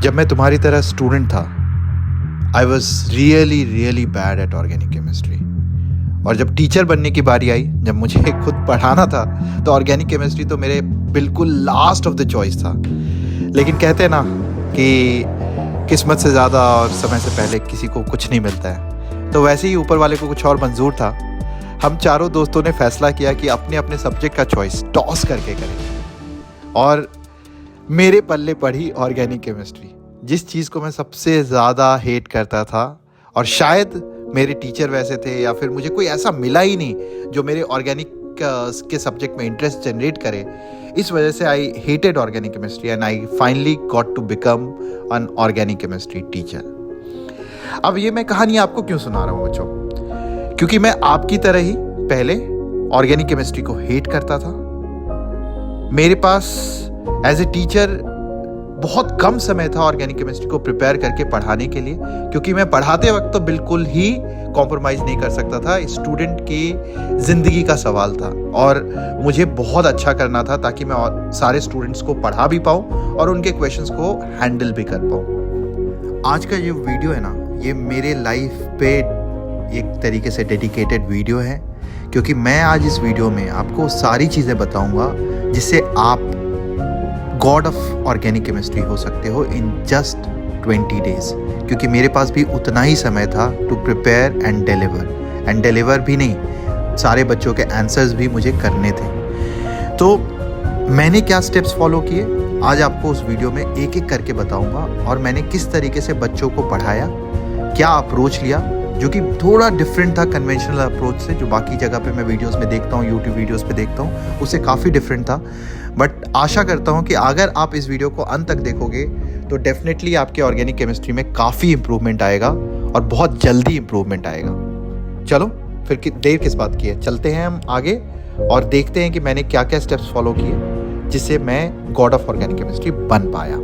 जब मैं तुम्हारी तरह स्टूडेंट था, I was really bad at organic chemistry. और जब टीचर बनने की बारी आई, जब मुझे खुद पढ़ाना था, तो ऑर्गेनिक केमिस्ट्री तो मेरे बिल्कुल लास्ट ऑफ द चॉइस था। लेकिन कहते हैं ना कि किस्मत से ज़्यादा और समय से पहले किसी को कुछ नहीं मिलता है, तो वैसे ही ऊपर वाले को कुछ और मंजूर था। हम चारों दोस्तों ने फैसला किया कि अपने अपने सब्जेक्ट का चॉइस टॉस करके करें, और मेरे पल्ले पड़ी ऑर्गेनिक केमिस्ट्री, जिस चीज़ को मैं सबसे ज़्यादा हेट करता था। और शायद मेरे टीचर वैसे थे, या फिर मुझे कोई ऐसा मिला ही नहीं जो मेरे ऑर्गेनिक के सब्जेक्ट में इंटरेस्ट जनरेट करे। इस वजह से I hated organic chemistry and I finally got to become an organic chemistry teacher. अब ये मैं कहानी आपको क्यों सुना रहा हूँ बच्चों? क्योंकि मैं आपकी तरह ही पहले ऑर्गेनिक केमिस्ट्री को हेट करता था। मेरे पास एज ए टीचर बहुत कम समय था ऑर्गेनिक केमिस्ट्री को प्रिपेयर करके पढ़ाने के लिए, क्योंकि मैं पढ़ाते वक्त तो बिल्कुल ही कॉम्प्रोमाइज़ नहीं कर सकता था। स्टूडेंट की ज़िंदगी का सवाल था और मुझे बहुत अच्छा करना था ताकि मैं सारे स्टूडेंट्स को पढ़ा भी पाऊँ और उनके क्वेश्चंस को हैंडल भी कर पाऊँ। आज का जो वीडियो है ना, ये मेरे लाइफ पे एक तरीके से डेडिकेटेड वीडियो है, क्योंकि मैं आज इस वीडियो में आपको सारी चीज़ें बताऊँगा जिससे आप गॉड ऑफ ऑर्गेनिक केमिस्ट्री हो सकते हो इन जस्ट 20 डेज। क्योंकि मेरे पास भी उतना ही समय था टू प्रिपेयर एंड डिलीवर भी नहीं, सारे बच्चों के आंसर्स भी मुझे करने थे। तो मैंने क्या स्टेप्स फॉलो किए आज आपको उस वीडियो में एक एक करके बताऊंगा, और मैंने किस तरीके से बच्चों को पढ़ाया, क्या अप्रोच लिया जो कि थोड़ा डिफरेंट था कन्वेंशनल अप्रोच से, जो बाकी जगह पे मैं वीडियोस में देखता हूँ, यूट्यूब वीडियोस पे देखता हूँ, उससे काफ़ी डिफरेंट था। बट आशा करता हूँ कि अगर आप इस वीडियो को अंत तक देखोगे तो डेफिनेटली आपके ऑर्गेनिक केमिस्ट्री में काफ़ी इंप्रूवमेंट आएगा और बहुत जल्दी इंप्रूवमेंट आएगा। चलो फिर देर किस बात की है, चलते हैं हम आगे और देखते हैं कि मैंने क्या क्या स्टेप्स फॉलो किए जिससे मैं गॉड ऑफ ऑर्गेनिक केमिस्ट्री बन पाया।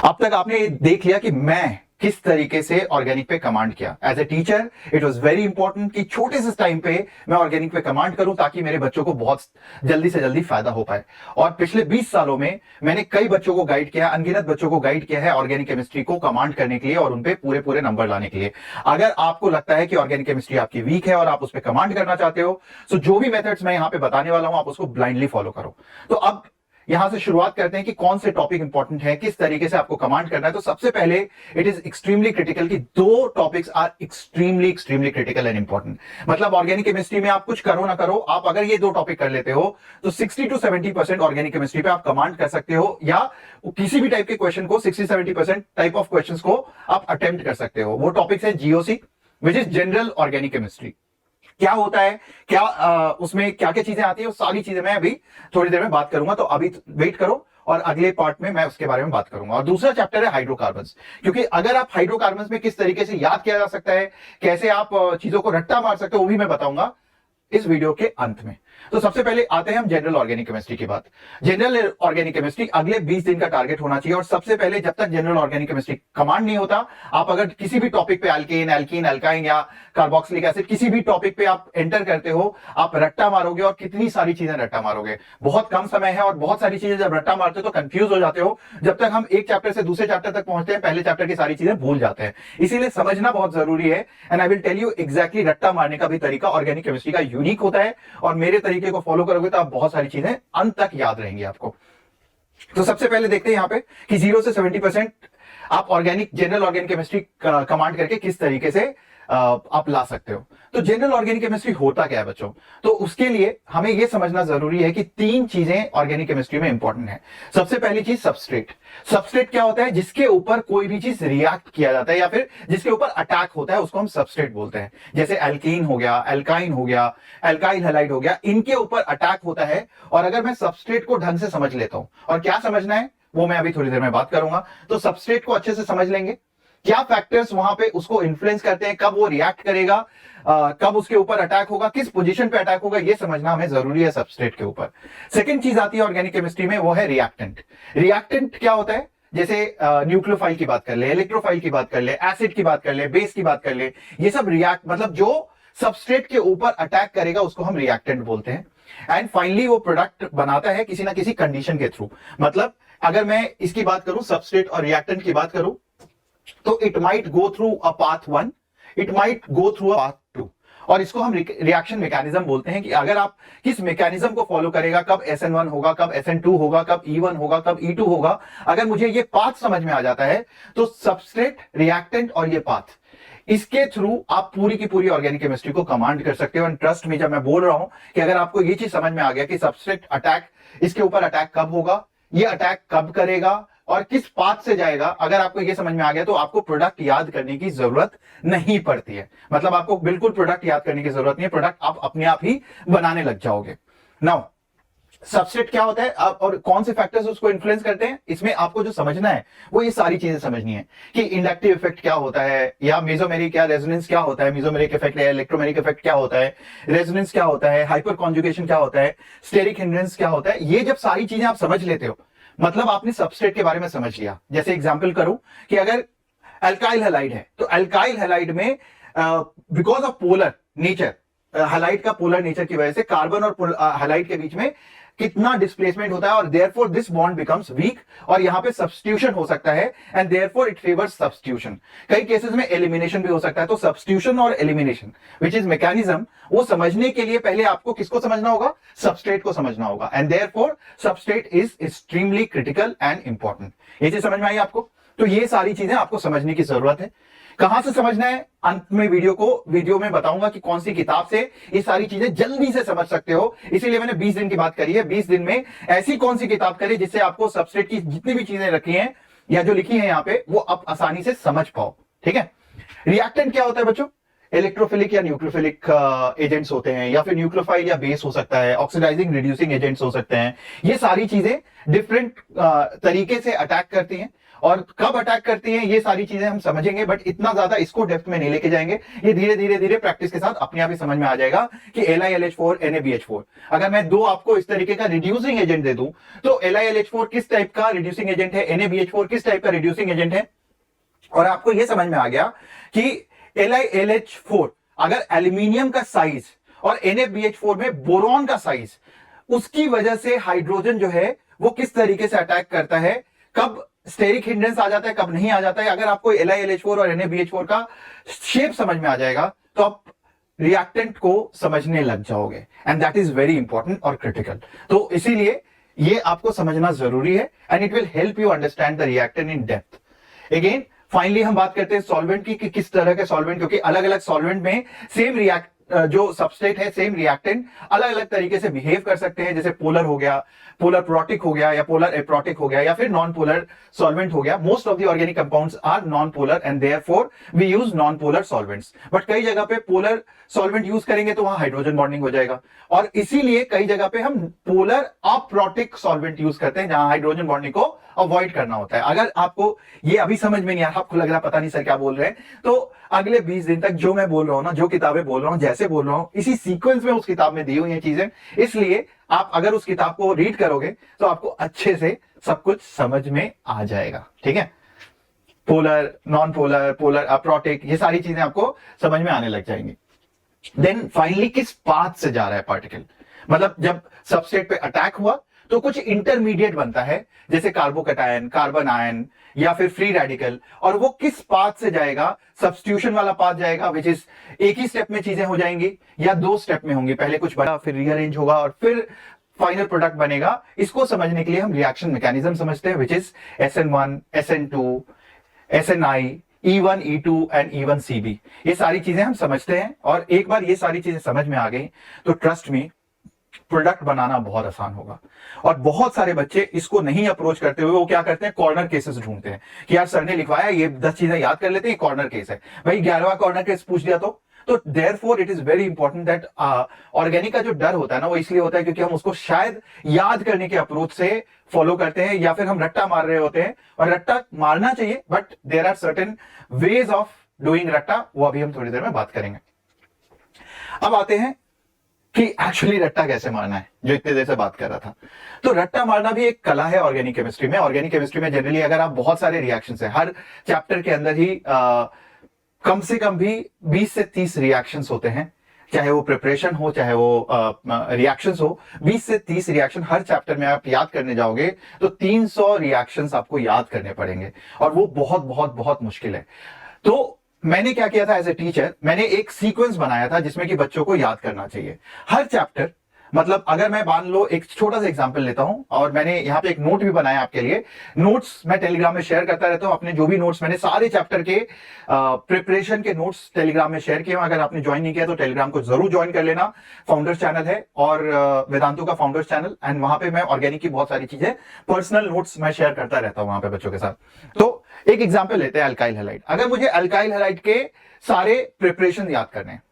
अब तक आपने देख लिया कि मैं किस तरीके से ऑर्गेनिक पे कमांड किया। As a teacher it was very important कि छोटे से टाइम पे मैं ऑर्गेनिक पे कमांड करूं ताकि मेरे बच्चों को बहुत जल्दी से जल्दी फायदा हो पाए। और पिछले 20 सालों में मैंने कई बच्चों को गाइड किया, अनगिनत बच्चों को गाइड किया है ऑर्गेनिक केमिस्ट्री को कमांड करने के लिए और उनपे पूरे पूरे नंबर लाने के लिए। अगर आपको लगता है कि ऑर्गेनिक केमिस्ट्री आपकी वीक है और आप उस पर कमांड करना चाहते हो, तो जो भी मेथड्स मैं यहां पे बताने वाला हूं आप उसको ब्लाइंडली फॉलो करो। तो अब यहां से शुरुआत करते हैं कि कौन से टॉपिक इंपॉर्टेंट है, किस तरीके से आपको कमांड करना है। तो सबसे पहले इट इज एक्सट्रीमली क्रिटिकल कि दो topics are extremely critical and important. मतलब ऑर्गेनिक केमिस्ट्री में आप कुछ करो ना करो, आप अगर ये दो टॉपिक कर लेते हो तो 60 to 70% ऑर्गेनिक केमिस्ट्री पे आप कमांड कर सकते हो, या किसी भी टाइप के क्वेश्चन को 60-70% टाइप ऑफ क्वेश्चन को आप अटेम्प्ट कर सकते हो। वो टॉपिक्स है GOC, which is general organic chemistry. क्या होता है, क्या उसमें क्या क्या चीजें आती है, वो सारी चीजें मैं अभी थोड़ी देर में बात करूंगा। तो अभी वेट करो और अगले पार्ट में मैं उसके बारे में बात करूंगा। और दूसरा चैप्टर है हाइड्रोकार्बन्स, क्योंकि अगर आप हाइड्रोकार्बन्स में किस तरीके से याद किया जा सकता है, कैसे आप चीजों को रट्टा मार सकते हो, वो भी मैं बताऊंगा इस वीडियो के अंत में। तो सबसे पहले आते हैं हम जनरल ऑर्गेनिक केमिस्ट्री की बात। जनरल ऑर्गेनिक केमिस्ट्री अगले 20 दिन का टारगेट होना चाहिए। और सबसे पहले जब तक जनरल ऑर्गेनिक केमिस्ट्री कमांड नहीं होता, आप अगर किसी भी टॉपिक पे अल्केन, एल्कीन, अल्काइन या कार्बोक्सिलिक एसिड किसी भी टॉपिक पे आप एंटर करते हो, आप रट्टा मारोगे। और कितनी सारी चीजें रट्टा मारोगे, बहुत कम समय है और बहुत सारी चीजें जब रट्टा मारते हो तो कंफ्यूज हो जाते हो। जब तक हम एक चैप्टर से दूसरे चैप्टर तक पहुंचते हैं, पहले चैप्टर की सारी चीजें भूल जाते हैं। इसीलिए समझना बहुत जरूरी है। And I will tell you exactly रट्टा मारने का भी तरीका ऑर्गेनिक केमिस्ट्री का यूनिक होता है, और मेरे तरीके को फॉलो करोगे तो आप बहुत सारी चीजें अंत तक याद रहेंगी आपको। तो सबसे पहले देखते हैं यहां पे कि 0 से 70% आप जनरल ऑर्गेनिक केमिस्ट्री कमांड करके किस तरीके से आप ला सकते हो। तो जनरल ऑर्गेनिक केमिस्ट्री होता क्या है बच्चों? तो उसके लिए हमें यह समझना जरूरी है कि 3 चीजें ऑर्गेनिक केमिस्ट्री में इंपॉर्टेंट है। सबसे पहली चीज सबस्ट्रेट। सबस्ट्रेट क्या होता है? जिसके ऊपर कोई भी चीज रिएक्ट किया जाता है या फिर जिसके ऊपर अटैक होता है, उसको हम सबस्ट्रेट बोलते हैं। जैसे एल्कीन हो गया, एल्काइन हो गया, एल्काइल हैलाइड हो गया, इनके ऊपर अटैक होता है। और अगर मैं सबस्ट्रेट को ढंग से समझ लेता हूं, और क्या समझना है वो मैं अभी थोड़ी देर में बात करूंगा, तो सबस्ट्रेट को अच्छे से समझ लेंगे, क्या फैक्टर्स वहां पे उसको इन्फ्लुएंस करते हैं, कब वो रिएक्ट करेगा, कब उसके ऊपर अटैक होगा, किस पोजीशन पे अटैक होगा, ये समझना हमें जरूरी है सबस्ट्रेट के ऊपर। सेकंड चीज आती है ऑर्गेनिक केमिस्ट्री में, वो है रिएक्टेंट। रिएक्टेंट क्या होता है? जैसे न्यूक्लियोफाइल की बात कर ले, इलेक्ट्रोफाइल की बात कर ले, एसिड की बात कर ले, बेस की बात कर ले, ये सब रिएक्ट मतलब जो सबस्ट्रेट के ऊपर अटैक करेगा उसको हम रिएक्टेंट बोलते हैं। एंड फाइनली वो प्रोडक्ट बनाता है किसी ना किसी कंडीशन के थ्रू। मतलब अगर मैं इसकी बात करूं, सबस्ट्रेट और रिएक्टेंट की बात करूं, तो it might go through a path 1, it might go through a path 2, और इसको हम रिएक्शन मैकेनिज्म बोलते हैं कि अगर आप किस मैकेनिज्म को फॉलो करेगा, कब SN1 होगा, कब SN2 होगा, कब E1 होगा, कब E2 होगा, अगर मुझे ये पाथ समझ में आ जाता है तो सबस्ट्रेट, रिएक्टेंट और ये पाथ, इसके थ्रू आप पूरी की पूरी ऑर्गेनिक केमिस्ट्री को कमांड कर सकते हो। एंड ट्रस्ट में, जब मैं बोल रहा हूं कि अगर आपको ये चीज समझ में आ गया कि सबस्ट्रेट अटैक, इसके ऊपर अटैक कब होगा, ये अटैक कब करेगा और किस पाथ से जाएगा, अगर आपको ये समझ में आ गया तो आपको प्रोडक्ट याद करने की जरूरत नहीं पड़ती है। मतलब आपको बिल्कुल प्रोडक्ट याद करने की जरूरत नहीं है, प्रोडक्ट आप अपने आप ही बनाने लग जाओगे। नाउ सबस्ट्रेट क्या होता है और कौन से फैक्टर्स उसको इन्फ्लुएंस करते हैं, इसमें आपको जो समझना है वो ये सारी चीजें समझनी है कि इंडक्टिव इफेक्ट क्या होता है, या मेसोमेरिक या रेजोनेंस क्या होता है, मेसोमेरिक इफेक्ट या इलेक्ट्रोमेरिक इफेक्ट क्या होता है, रेजोनेंस क्या होता है, हाइपर कॉन्जुगेशन क्या होता है, स्टेरिक हिंड्रेंस क्या होता है। ये जब सारी चीजें आप समझ लेते हो, मतलब आपने सबस्ट्रेट के बारे में समझ लिया। जैसे एग्जांपल करूं कि अगर अल्काइल हैलाइड है तो अल्काइल हैलाइड में because of polar nature, halide का पोलर नेचर की वजह से कार्बन और हैलाइड के बीच में कितना डिस्प्लेसमेंट होता है, और therefore this bond becomes week, और यहां पे सब्स्टिट्यूशन हो सकता है, and therefore it favours substitution. कई केसेस में एलिमिनेशन भी हो सकता है। तो सब्स्टिट्यूशन और एलिमिनेशन विच इज मैकेनिज्म, वो समझने के लिए पहले आपको किसको समझना होगा, सबस्ट्रेट को समझना होगा, and therefore substrate is extremely critical and important. ये चीज समझ में आई आपको? तो ये सारी चीजें आपको समझने की जरूरत है। कहां से समझना है, अंत में वीडियो में बताऊंगा कि कौन सी किताब से ये सारी चीजें जल्दी से समझ सकते हो। इसीलिए मैंने 20 दिन की बात करी है। 20 दिन में ऐसी कौन सी किताब करी जिससे आपको सबस्ट्रेट की जितनी भी चीजें रखी हैं या जो लिखी हैं यहां पे, वो आप आसानी से समझ पाओ। ठीक है। रिएक्टेंट क्या होता है बच्चों? इलेक्ट्रोफिलिक या न्यूक्लियोफिलिक एजेंट्स होते हैं, या फिर न्यूक्लियोफाइल या बेस हो सकता है, ऑक्सीडाइजिंग रिड्यूसिंग एजेंट्स हो सकते हैं। ये सारी चीजें डिफरेंट तरीके से अटैक करती हैं, और कब अटैक करती हैं ये सारी चीजें हम समझेंगे, बट इतना ज्यादा इसको डेप्थ में नहीं लेके जाएंगे। ये धीरे धीरे धीरे प्रैक्टिस के साथ अपने आप ही समझ में आ जाएगा कि LiLH4 NaBH4, अगर मैं दो आपको इस तरीके का रिड्यूसिंग एजेंट दे दूं तो LiLH4 किस टाइप का रिड्यूसिंग एजेंट है, NaBH4 किस टाइप का रिड्यूसिंग एजेंट है, और आपको यह समझ में आ गया कि LiLH4 अगर एल्यूमिनियम का साइज और NaBH4 में बोरॉन का साइज, उसकी वजह से हाइड्रोजन जो है वो किस तरीके से अटैक करता है, कब स्टेरिक हिंड्रेंस आ जाता है, कब नहीं आ जाता है। अगर आपको LiLH4 और NaBH4 का शेप समझ में आ जाएगा तो आप रिएक्टेंट को समझने लग जाओगे, and that is very important और क्रिटिकल। तो इसीलिए ये आपको समझना जरूरी है, and it will help you understand the reactant in depth. Again finally हम बात करते हैं सॉल्वेंट की, कि किस तरह के सॉल्वेंट, क्योंकि अलग अलग सॉल्वेंट में सेम जो सबस्ट्रेट है, सेम रिएक्टेंट अलग अलग तरीके से बिहेव कर सकते हैं। जैसे पोलर हो गया, पोलर प्रोटिक हो गया, या पोलर एप्रोटिक हो गया, या फिर नॉन पोलर सॉल्वेंट हो गया। Most of the organic compounds are non polar, and therefore we use non polar solvents. But कई जगह पे पोलर सॉल्वेंट यूज करेंगे तो वहां हाइड्रोजन बॉन्डिंग हो जाएगा, और इसीलिए कई जगह पे हम पोलर अप्रोटिक सॉल्वेंट यूज करते हैं जहां हाइड्रोजन बॉन्डिंग को अवॉइड करना होता है। अगर आपको ये अभी समझ में नहीं आ रहा, आपको लग रहा पता नहीं सर क्या बोल रहे हैं, तो अगले 20 दिन तक जो मैं बोल रहा हूं ना, जो किताबें बोल रहा हूं, जैसे बोल रहा हूं, इसी सीक्वेंस में उस किताब में दी हुई हैं चीजें। इसलिए आप अगर उस किताब को रीड करोगे तो आपको अच्छे से सब कुछ समझ में आ जाएगा। ठीक है। Polar, non polar, polar aprotic, ये सारी चीजें आपको समझ में आने लग जाएंगी। देन फाइनली किस पाथ से जा रहा है पार्टिकल, मतलब जब सबस्ट्रेट पे अटैक हुआ तो कुछ इंटरमीडिएट बनता है, जैसे कार्बोकैटायन, कार्बन आयन, या फिर फ्री रेडिकल, और वो किस पाथ से जाएगा, सब्स्टिट्यूशन वाला पाथ जाएगा, विच इज एक ही स्टेप में चीजें हो जाएंगी या 2 स्टेप में होंगी, पहले कुछ बड़ा फिर रीअरेंज होगा और फिर फाइनल प्रोडक्ट बनेगा। इसको समझने के लिए हम रिएक्शन मैकेनिज्म समझते हैं, which is SN1, SN2, SNI, E1, E2 and E1CB। ये सारी चीजें हम समझते हैं, और एक बार ये सारी चीजें समझ में आ गई तो ट्रस्ट मी प्रोडक्ट बनाना बहुत आसान होगा। और बहुत सारे बच्चे इसको नहीं अप्रोच करते हुए वो क्या करते हैं, कॉर्नर केसेस ढूंढते हैं कि यार सर ने लिखवाया, ये 10 चीजें याद कर लेते हैं, कॉर्नर केस है भाई, 11वां कॉर्नर केस पूछ दिया तो therefore it is very important that organic का जो डर होता है ना, वो इसलिए होता है क्योंकि हम उसको शायद याद करने के अप्रोच से फॉलो करते हैं, या फिर हम रट्टा मार रहे होते हैं। और रट्टा मारना चाहिए, but there are certain ways of doing रट्टा, वो अभी हम थोड़ी देर में बात करेंगे। अब आते हैं कि एक्चुअली रट्टा कैसे मारना है, जो इतने देर से बात कर रहा था। तो रट्टा मारना भी एक कला है ऑर्गेनिक केमिस्ट्री में। ऑर्गेनिक केमिस्ट्री में जनरली अगर आप बहुत सारे रिएक्शंस हैं, हर चैप्टर के अंदर ही कम से कम भी 20 से 30 रिएक्शंस होते हैं, चाहे वो प्रिपरेशन हो, चाहे वो रिएक्शंस हो, 20 से 30 रिएक्शन हर चैप्टर में आप याद करने जाओगे तो 300 रिएक्शंस आपको याद करने पड़ेंगे, और वो बहुत बहुत बहुत मुश्किल है। तो मैंने क्या किया था एज ए टीचर, मैंने एक सीक्वेंस बनाया था जिसमें कि बच्चों को याद करना चाहिए हर चैप्टर। मतलब अगर मैं मान लो एक छोटा सा एग्जांपल लेता हूं, और मैंने यहां पे एक नोट भी बनाया आपके लिए। नोट्स मैं टेलीग्राम में शेयर करता रहता हूं, अपने जो भी नोट्स मैंने सारे चैप्टर के प्रिपरेशन के नोट्स टेलीग्राम में शेयर किए। अगर आपने ज्वाइन नहीं किया तो टेलीग्राम को जरूर ज्वाइन कर लेना। फाउंडर्स चैनल है, और वेदांतु का फाउंडर्स चैनल, एंड वहां पे मैं ऑर्गेनिक की बहुत सारी चीजें, पर्सनल नोट्स मैं शेयर करता रहता हूं वहां पे बच्चों के साथ। तो एक एग्जाम्पल लेते हैं अल्काइल हैलाइड। अगर मुझे अल्काइल हैलाइड के सारे प्रिपरेशन याद करने हैं,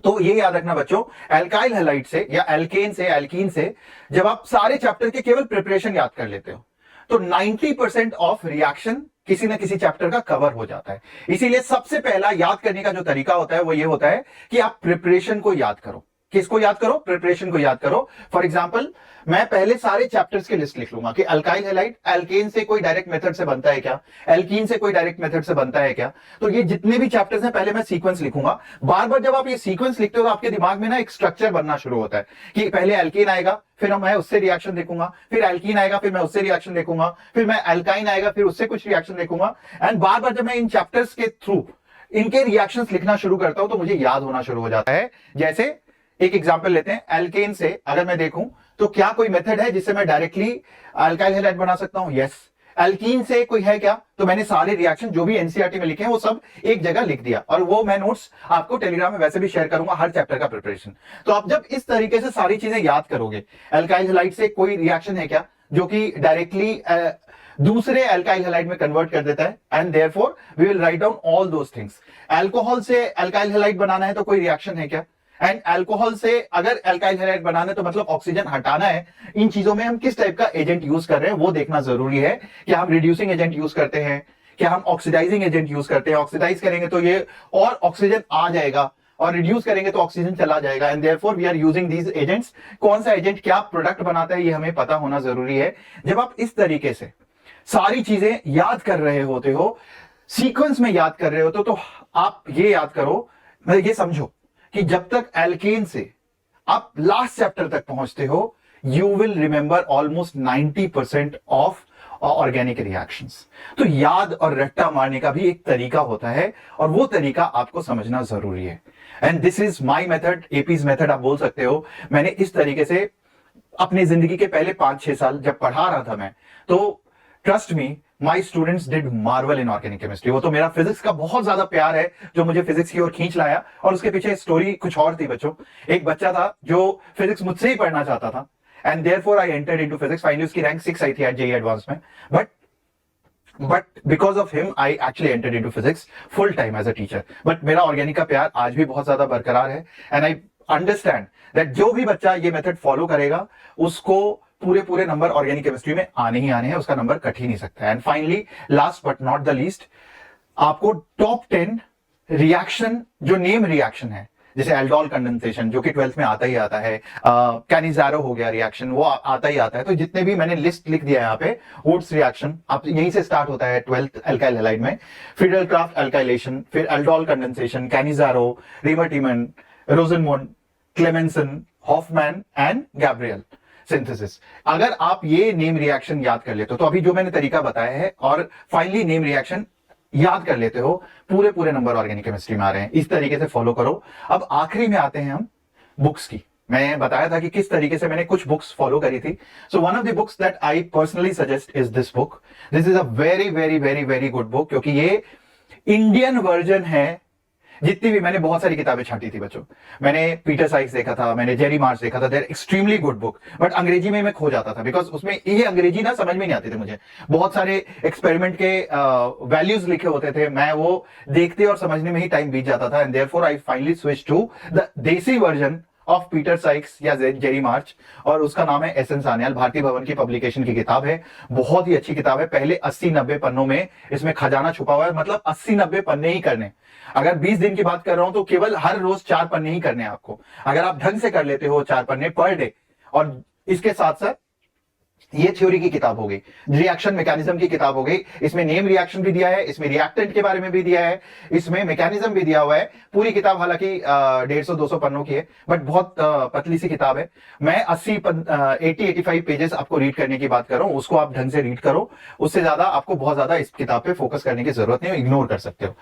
तो ये याद रखना बच्चों, अल्काइल हैलाइड से या एल्केन से, एल्कीन से जब आप सारे चैप्टर के केवल प्रिपरेशन याद कर लेते हो तो 90% ऑफ रिएक्शन किसी ना किसी चैप्टर का कवर हो जाता है। इसीलिए सबसे पहला याद करने का जो तरीका होता है वो ये होता है कि आप प्रिपरेशन को याद करो। किसको याद करो? प्रिपरेशन को याद करो। फॉर एग्जाम्पल, मैं पहले सारे चैप्टर्स की लिस्ट लिख लूंगा कि अल्काइल हैलाइड एल्केन से कोई डायरेक्ट मेथड से बनता है क्या, एल्कीन से कोई डायरेक्ट मेथड से बनता है क्या। तो ये जितने भी चैप्टर्स हैं पहले मैं सीक्वेंस लिखूंगा। बार बार जब आप ये सीक्वेंस लिखते हो तो आपके दिमाग में ना एक स्ट्रक्चर बनना शुरू होता है कि पहले एल्केन आएगा, फिर मैं उससे रिएक्शन देखूंगा, फिर एल्कीन आएगा, फिर मैं उससे रिएक्शन देखूंगा, फिर मैं एल्काइन आएगा, फिर उससे कुछ रिएक्शन देखूंगा। एंड बार बार जब मैं इन चैप्टर्स के थ्रू इनके रिएक्शंस लिखना शुरू करता हूं तो मुझे याद होना शुरू हो जाता है। जैसे एक एग्जांपल लेते हैं, एल्केन से अगर मैं देखूं तो क्या कोई मेथड है जिससे मैं डायरेक्टली अल्काइल हैलाइड बना सकता हूं? यस। एल्कीन से कोई है क्या? तो मैंने सारे रिएक्शन जो भी एनसीईआरटी में लिखे हैं वो सब एक जगह लिख दिया, और वो मैं नोट्स आपको टेलीग्राम में वैसे भी शेयर करूंगा हर चैप्टर का प्रिपरेशन। तो आप जब इस तरीके से सारी चीजें याद करोगे, अल्काइल हैलाइड से कोई रिएक्शन है क्या जो कि डायरेक्टली दूसरे अल्काइल हैलाइड में कन्वर्ट कर देता है, and therefore we will write down all those things. Alcohol से अल्काइल हैलाइड बनाना है तो कोई रिएक्शन है क्या, एंड अल्कोहल से अगर अल्काइल हैलाइड बनाना है तो मतलब ऑक्सीजन हटाना है। इन चीजों में हम किस टाइप का एजेंट यूज कर रहे हैं वो देखना जरूरी है। क्या हम रिड्यूसिंग एजेंट यूज करते हैं, क्या हम ऑक्सीडाइजिंग एजेंट यूज करते हैं? ऑक्सीडाइज करेंगे तो ये और ऑक्सीजन आ जाएगा, और रिड्यूस करेंगे तो ऑक्सीजन चला जाएगा, and therefore we are using these agents. कौन सा एजेंट क्या प्रोडक्ट बनाता है ये हमें पता होना जरूरी है। जब आप इस तरीके से सारी चीजें याद कर रहे होते हो, सीक्वेंस में याद कर रहे होते हो, तो आप ये याद करो, ये समझो कि जब तक एल्केन से आप लास्ट चैप्टर तक पहुंचते हो, you will remember almost 90% of organic reactions. तो याद और रट्टा मारने का भी एक तरीका होता है, और वो तरीका आपको समझना जरूरी है। And this is my method, APs method आप बोल सकते हो। मैंने इस तरीके से अपनी जिंदगी के पहले 5-6 साल जब पढ़ा रहा था मैं, तो trust me, my students did Marvel in organic chemistry. वो तो मेरा फिजिक्स का बहुत ज्यादा प्यार है जो मुझे फिजिक्स की ओर खींच लाया, और उसके पीछे स्टोरी कुछ और थी बच्चों। एक बच्चा था जो फिजिक्स मुझसे ही पढ़ना चाहता था, and therefore I entered into physics. Finally उसकी रैंक 6 आई थी एट जेईई एडवांस में, but because of him I actually entered into physics full time as a teacher. But मेरा ऑर्गेनिक का प्यार आज भी बहुत ज्यादा बरकरार है, एंड आई अंडरस्टैंड दैट जो भी बच्चा ये मेथड फॉलो करेगा उसको पूरे नंबर ऑर्गेनिक केमिस्ट्री में आने ही आने हैं, उसका नंबर कट ही नहीं सकता। And finally, last but not the least, आपको टॉप 10 रिएक्शन जो नेम रिएक्शन है, जैसे एल्डोल कंडेंसेशन जो कि 12th में आता ही आता है, कैनिजारो हो गया रिएक्शन, वो आता ही आता है। तो जितने भी मैंने लिस्ट लिख दिया है यहाँ पे, वुड्स रिएक्शन आप यहीं से स्टार्ट होता है 12th अल्काइल हैलाइड में, फिडेलक्राफ्ट अल्काइलेशन, फिर aldol condensation, Cannizzaro, Reimer Tiemann, Rosenmund, Clemmensen, Hofmann and Gabriel synthesis. अगर आप ये नेम रिएक्शन याद कर लेते हो, तो अभी जो मैंने तरीका बताया है, और फाइनली नेम रिएक्शन याद कर लेते हो, पूरे नंबर ऑर्गेनिक केमिस्ट्री में आ रहे हैं। इस तरीके से फॉलो करो। अब आखिरी में आते हैं हम बुक्स की। मैं बताया था कि किस तरीके से मैंने कुछ बुक्स फॉलो करी थी। So one of the books that I personally suggest is this book. This is a very very very very good book, क्योंकि ये इंडियन वर्जन है। जितनी भी मैंने बहुत सारी किताबें छांटी थी बच्चों, मैंने पीटर साइक्स देखा था, मैंने जेरी मार्च देखा था, there extremely good book, but अंग्रेजी में मैं खो जाता था, बिकॉज उसमें ये अंग्रेजी ना समझ में नहीं आती थी मुझे। बहुत सारे एक्सपेरिमेंट के वैल्यूज लिखे होते थे, मैं वो देखते और समझने में ही टाइम बीत जाता था, and therefore I finally switch to the desi version of Peter Sykes या जेरी मार्च, और उसका नाम है एस एन सान्याल। भारतीय भवन की पब्लिकेशन की किताब है, बहुत ही अच्छी किताब है। पहले 80-90 पन्नों में इसमें खजाना छुपा हुआ है, मतलब 80-90 पन्ने ही करने। अगर 20 दिन की बात कर रहा हूं तो केवल हर रोज 4 पन्ने ही करने आपको। अगर आप ढंग से कर लेते हो 4 पन्ने पर डे, और इसके साथ साथ ये थ्योरी की किताब हो गई, रिएक्शन मैकेनिज्म की किताब हो गई। इसमें नेम रिएक्शन भी दिया है, इसमें रिएक्टेंट के बारे में भी दिया है, इसमें मैकेनिज्म भी दिया हुआ है। पूरी किताब हालांकि 150-200 पन्नों की है, बट बहुत पतली सी किताब है। मैं 80-85 पेजेस आपको रीड करने की बात कर रहा हूं, उसको आप ढंग से रीड करो। उससे ज्यादा आपको बहुत ज्यादा इस किताब पे फोकस करने की जरूरत नहीं है, इग्नोर कर सकते हो।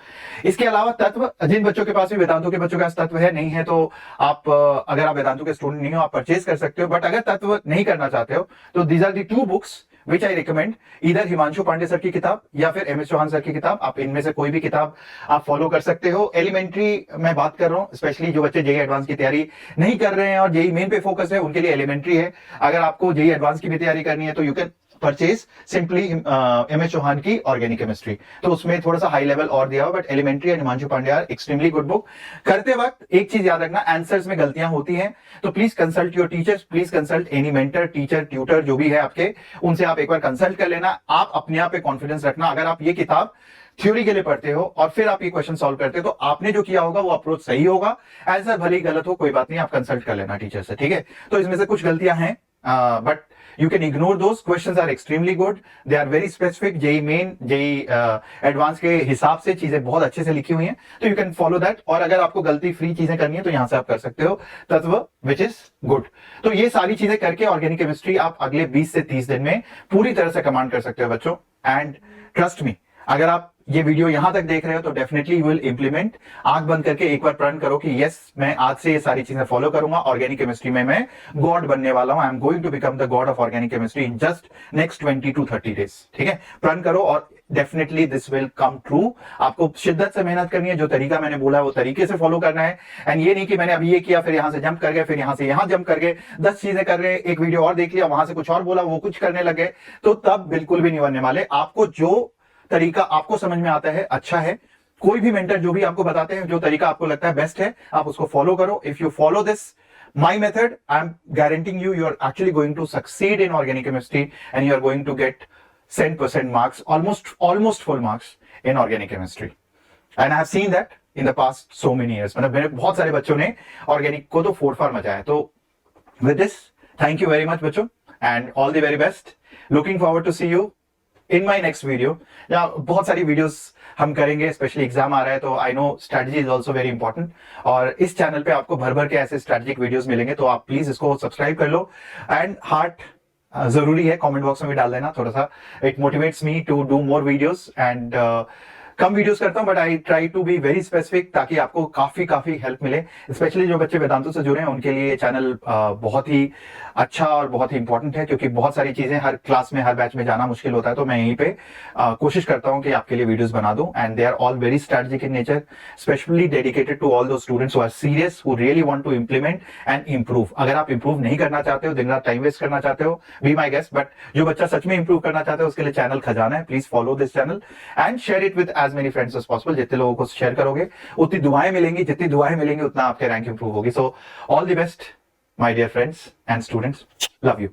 इसके अलावा तत्व, जिन बच्चों के पास भी वेदांतों के बच्चों के पास तत्व है नहीं है, तो आप अगर आप वेदांतों के स्टूडेंट नहीं हो, आप परचेज कर सकते हो। बट अगर तत्व नहीं करना चाहते हो तो these are the 2 books which I recommend, इधर हिमांशु पांडे सर की किताब या फिर एम एस चौहान सर की किताब। आप इनमें से कोई भी किताब आप फॉलो कर सकते हो। एलिमेंट्री मैं बात कर रहा हूं, स्पेशली जो बच्चे जेई एडवांस की तैयारी नहीं कर रहे हैं और जेई मेन पे फोकस है, उनके लिए एलिमेंट्री है। अगर आपको जेई एडवांस की भी तैयारी करनी है तो you can purchase simply M S Chauhan की ऑर्गेनिक केमिस्ट्री। तो उसमें थोड़ा सा हाई लेवल और दिया हुआ, but elementary and Himanshu Pandey are extremely good book. करते वक्त एक चीज याद रखना, आंसर्स में गलतियां होती हैं, तो please consult your teachers, please consult any mentor, teacher, tutor जो भी है आपके, उनसे आप एक बार कंसल्ट कर लेना। आप अपने आप पे कॉन्फिडेंस रखना। अगर आप ये किताब थ्योरी के लिए पढ़ते हो और फिर आप ये क्वेश्चन सॉल्व करते हो, तो आपने जो किया होगा वो अप्रोच सही होगा। आंसर भले ही गलत हो, कोई बात नहीं, आप कंसल्ट कर लेना टीचर से, ठीक है। तो इसमें से कुछ गलतियां हैं, but you can ignore those. Questions are extremely good, they are very specific, JEE main, JEE advance के हिसाब से चीजें बहुत अच्छे से लिखी हुई हैं, तो you can follow that। और अगर आपको गलती फ्री चीजें करनी है तो यहां से आप कर सकते हो तत्व, which is good। तो ये सारी चीजें करके ऑर्गेनिक केमिस्ट्री आप अगले 20 से 30 दिन में पूरी तरह से कमांड कर सकते हो बच्चों। एंड ट्रस्ट मी, अगर आप ये वीडियो यहां तक देख रहे हो तो डेफिनेटली यू विल इंप्लीमेंट। आंख बंद करके एक बार प्रण करो कि यस, मैं आज से ये सारी चीजें फॉलो करूंगा, ऑर्गेनिक केमिस्ट्री में मैं गॉड बनने वाला हूं। I am going to become the God of organic chemistry in just next 20 to 30 days, ठीक है। प्रण करो और definitely this will come true. आपको शिद्दत से मेहनत करनी है, जो तरीका मैंने बोला है वो तरीके से फॉलो करना है। एंड ये नहीं कि मैंने अभी ये किया, फिर यहां से जंप कर गए, फिर यहां से यहां जंप कर गए, 10 चीजें कर रहे, एक वीडियो और देख लिया, वहां से कुछ और बोला, वो कुछ करने लगे, तो तब बिल्कुल भी नहीं बनने वाले। आपको जो तरीका आपको समझ में आता है, अच्छा है, कोई भी मेंटर जो भी आपको बताते हैं, जो तरीका आपको लगता है बेस्ट है, आप उसको फॉलो करो। If you follow this my method, I'm guaranteeing you are actually going to succeed in organic chemistry and you are going to get 100% marks, almost full marks in organic chemistry, and I have seen that in the past so many years। मतलब मेरे बहुत सारे बच्चों ने organic को तो फोड़ फाड़ मचाया है। तो with this, thank you very much बच्चों, and all the very best, looking forward to see you in my next video. या बहुत सारी वीडियोस हम करेंगे, स्पेशली एग्जाम आ रहा है, तो I know strategy is also very important, और इस चैनल पे आपको भर भर के ऐसे स्ट्रेटेजिक वीडियोस मिलेंगे, तो आप प्लीज इसको सब्सक्राइब कर लो। एंड हार्ट जरूरी है, कमेंट बॉक्स में भी डाल देना थोड़ा सा, it motivates me to do more videos. And कम वीडियोस करता हूं, but I try to be very specific, ताकि आपको काफी हेल्प मिले। स्पेशली जो बच्चे वेदांतों से जुड़े हैं उनके लिए ये चैनल बहुत ही अच्छा और बहुत ही इंपॉर्टेंट है, क्योंकि बहुत सारी चीजें हर क्लास में, हर बैच में जाना मुश्किल होता है। तो मैं यहीं पे कोशिश करता हूं कि आपके लिए वीडियोस बना दूं, and they are all very strategic in nature, specially dedicated to all those students who are serious, who really want to implement and improve. अगर आप इंप्रूव नहीं करना चाहते हो, दिन रात टाइम वेस्ट करना चाहते हो, बी माई गेस्ट, बट जो बच्चा सच में इंप्रूव करना चाहते हो उसके लिए चैनल खजाना है। Please follow this channel and share it with as many friends as possible. जितने लोगों को शेयर करोगे उतनी दुआएं मिलेंगी, जितनी दुआएं मिलेंगी उतना आपके रैंक इंप्रूव होगी। So all the best my dear friends and students, love you.